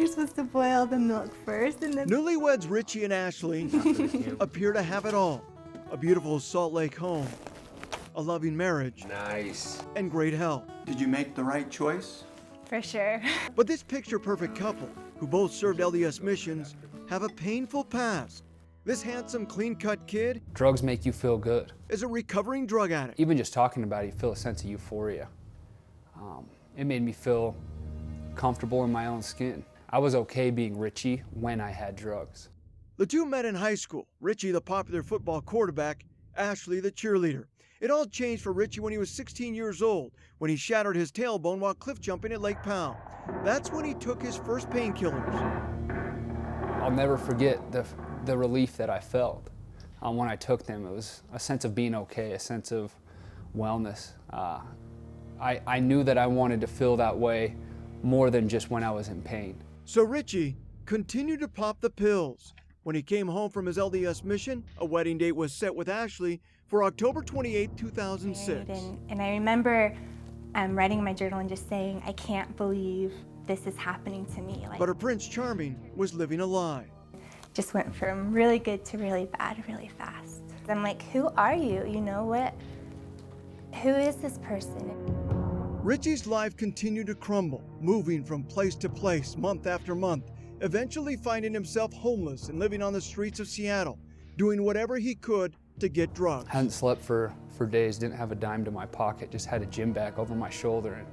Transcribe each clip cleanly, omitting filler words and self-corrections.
You're supposed to boil the milk first and then... Newlyweds Richie and Ashley appear to have it all. A beautiful Salt Lake home, a loving marriage, Nice. and great health. Did you make the right choice? For sure. But this picture-perfect couple, who both served LDS missions, have a painful past. This handsome, clean-cut kid Drugs make you feel good. is a recovering drug addict. Even just talking about it, you feel a sense of euphoria. It made me feel comfortable in my own skin. I was okay being Richie when I had drugs. The two met in high school, Richie the popular football quarterback, Ashley the cheerleader. It all changed for Richie when he was 16 years old, when he shattered his tailbone while cliff jumping at Lake Powell. That's when he took his first painkillers. I'll never forget the relief that I felt when I took them. It was a sense of being okay, a sense of wellness. I knew that I wanted to feel that way more than just when I was in pain. So Richie continued to pop the pills. When he came home from his LDS mission, a wedding date was set with Ashley for October 28, 2006. And I remember writing in my journal and just saying, I can't believe this is happening to me. But her Prince Charming was living a lie. Just went from really good to really bad really fast. I'm like, who are you? You know what? Who is this person? Richie's life continued to crumble, moving from place to place, month after month, eventually finding himself homeless and living on the streets of Seattle, doing whatever he could to get drugs. Hadn't slept for days, didn't have a dime to my pocket, just had a gym bag over my shoulder and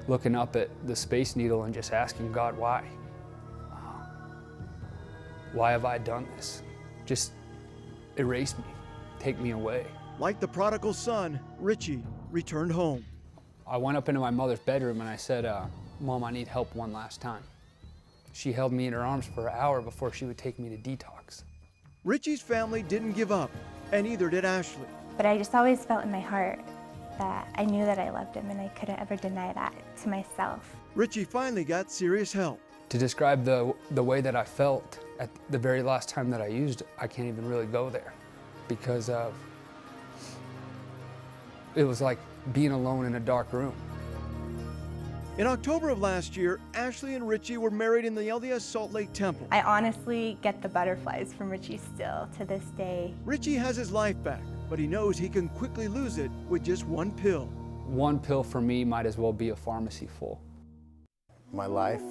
looking up at the Space Needle and just asking God, why? Why have I done this? Just erase me, take me away. Like the prodigal son, Richie returned home. I went up into my mother's bedroom and I said, Mom, I need help one last time. She held me in her arms for an hour before she would take me to detox. Richie's family didn't give up, and neither did Ashley. But I just always felt in my heart that I knew that I loved him and I couldn't ever deny that to myself. Richie finally got serious help. To describe the way that I felt at the very last time that I used, I can't even really go there because of, it was like being alone in a dark room. In October of last year, Ashley and Richie were married in the LDS Salt Lake Temple. I honestly get the butterflies from Richie still to this day. Richie has his life back, but he knows he can quickly lose it with just one pill. One pill for me might as well be a pharmacy full. My life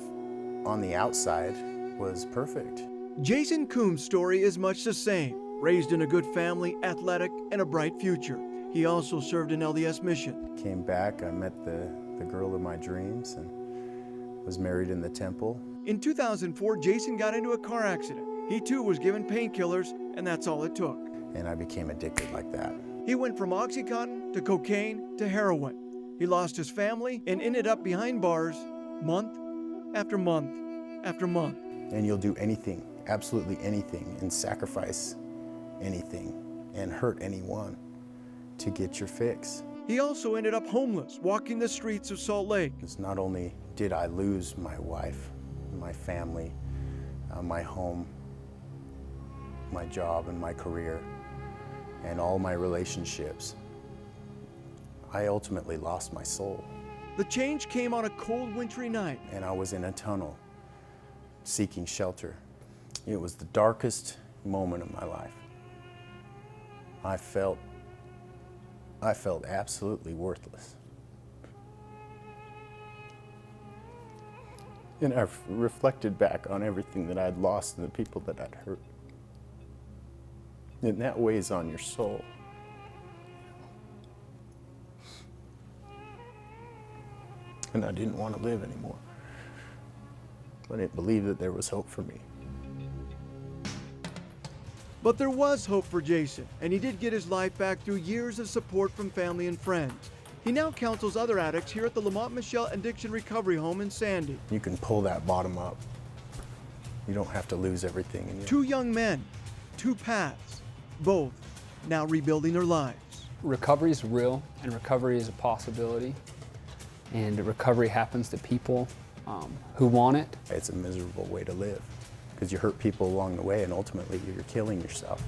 on the outside was perfect. Jason Coombs' story is much the same. Raised in a good family, athletic, and a bright future. He also served an LDS mission. Came back, I met the girl of my dreams and was married in the temple. In 2004, Jason got into a car accident. He too was given painkillers, and that's all it took. And I became addicted like that. He went from Oxycontin to cocaine to heroin. He lost his family and ended up behind bars month after month after month. And you'll do anything, absolutely anything, and sacrifice anything and hurt anyone to get your fix. He also ended up homeless, walking the streets of Salt Lake. Because not only did I lose my wife, my family, my home, my job and my career, and all my relationships, I ultimately lost my soul. The change came on a cold, wintry night. And I was in a tunnel, seeking shelter. It was the darkest moment of my life. I felt absolutely worthless. And I've reflected back on everything that I'd lost and the people that I'd hurt. And that weighs on your soul. And I didn't want to live anymore. I didn't believe that there was hope for me. But there was hope for Jason, and he did get his life back through years of support from family and friends. He now counsels other addicts here at the Mont Michel Addiction Recovery Home in Sandy. You can pull that bottom up. You don't have to lose everything in you. Two young men, two paths, both now rebuilding their lives. Recovery is real, and recovery is a possibility. And recovery happens to people who want it. It's a miserable way to live because you hurt people along the way and ultimately you're killing yourself.